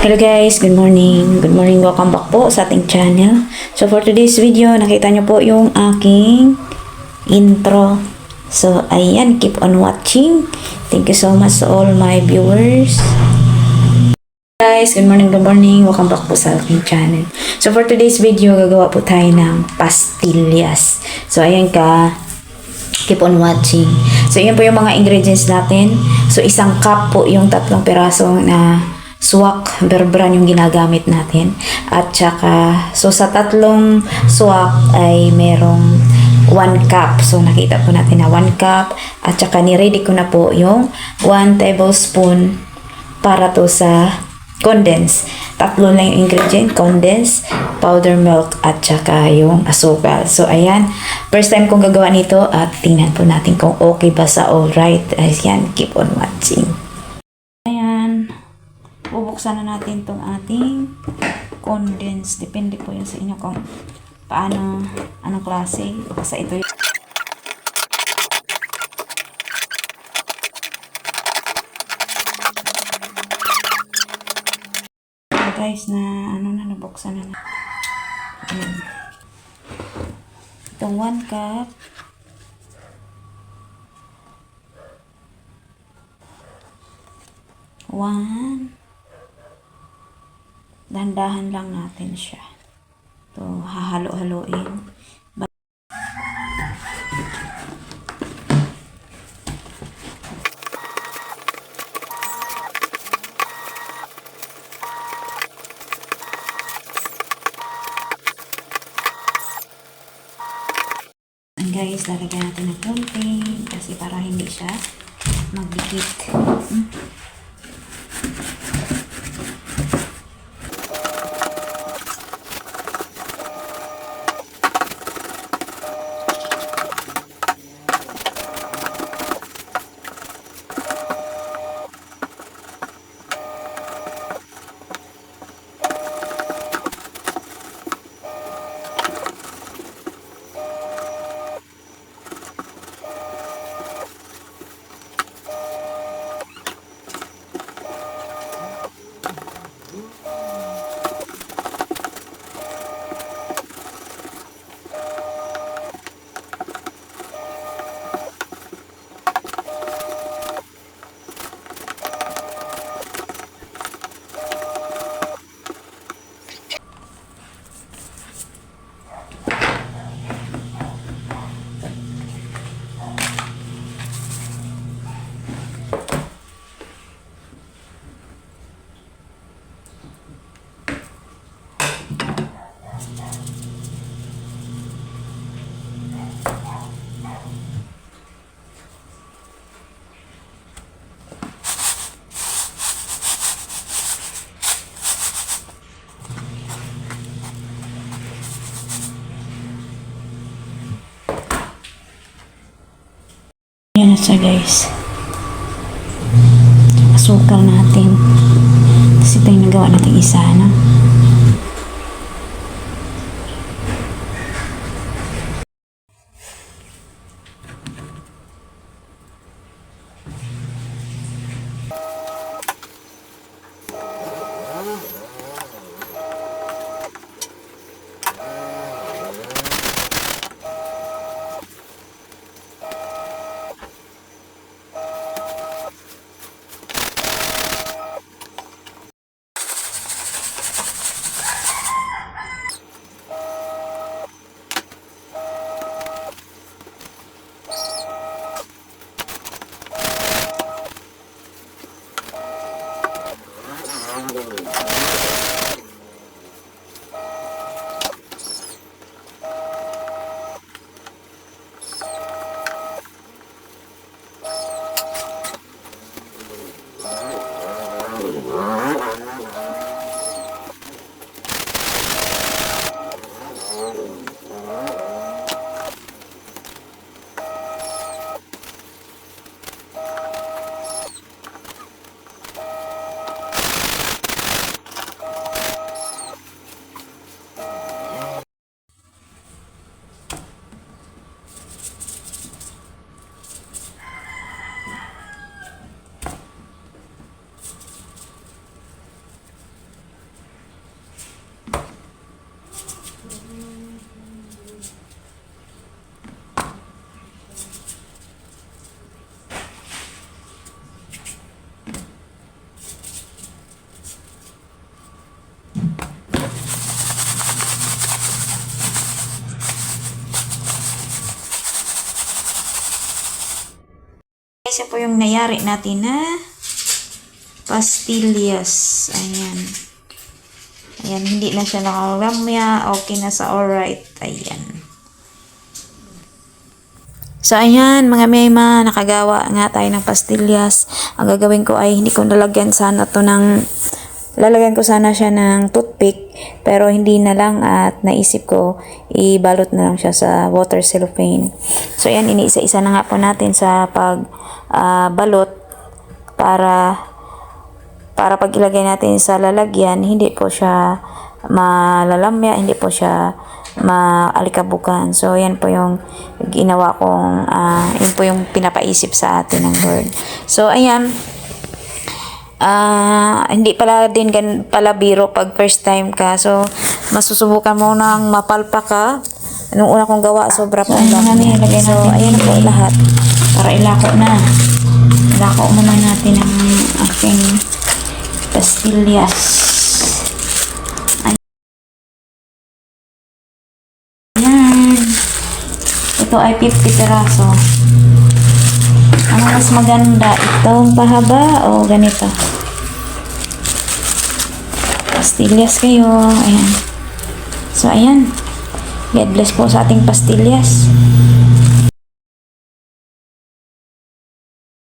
Hello guys, good morning. Good morning, welcome back po sa ating channel. So for today's video, nakita nyo po yung aking intro. So ayan, keep on watching. Thank you so much to all my viewers. Guys, good morning, welcome back po sa aking channel. So for today's video, gagawa po tayo ng pastillas. So ayan ka, keep on watching. So yan po yung mga ingredients natin. So isang cup po yung 3 piraso na swak, berbran yung ginagamit natin. At saka, so sa 3 swak ay merong 1 cup. So nakita po natin na 1 cup. At saka ni-ready ko na po yung 1 tablespoon para to sa condense. 3 lang yung ingredient, condense, powder milk, at saka yung asukal. So ayan, first time kong gagawa nito at tingnan po natin kung okay ba sa alright. Ayan, keep on watching. Ayan, bubuksan na natin tong ating condense. Depende po yun sa inyo kung paano, anong klase. Kasi ito yung guys na nabuksan na. Ayan. Itong 1 cup. Dahan-dahan lang natin siya. Ito, hahalo-haloin. Guys, lalagyan natin ng konti kasi para hindi siya magdikit. Yan na siya guys. Asukal natin. Tapos ito yung nagawa natin isa na. nayari natin na pastillas. Ayan. Ayan, hindi na siya nakaramya. Okay na sa alright. Ayan. So, ayan, mga mema, nakagawa nga tayo ng pastillas. Ang gagawin ko ay hindi ko lalagyan sana to ng, lalagyan ko sana siya ng toothpick, pero hindi na lang at naisip ko, ibalot na lang siya sa water cellophane. So, ayan, iniisa-isa na nga po natin sa balot para pag ilagay natin sa lalagyan, hindi po siya malalamya, hindi po siya maalikabukan. So, yan po yung ginawa kong, yun po yung pinapaisip sa atin ng Lord. So, ayan, hindi pala din pala biro pag first time ka. So, masusubukan mo nang mapalpa ka. Nung una kong gawa, sobra po ang dami. So, ayan na po lahat. Para ilako na. Ilako muna natin ang aking pastillas. Ito ay 50 piraso. Ano mas maganda? Itong pahaba o ganito? Pastillas kayo. Ayan. So, ayan. God bless po sa ating pastillas.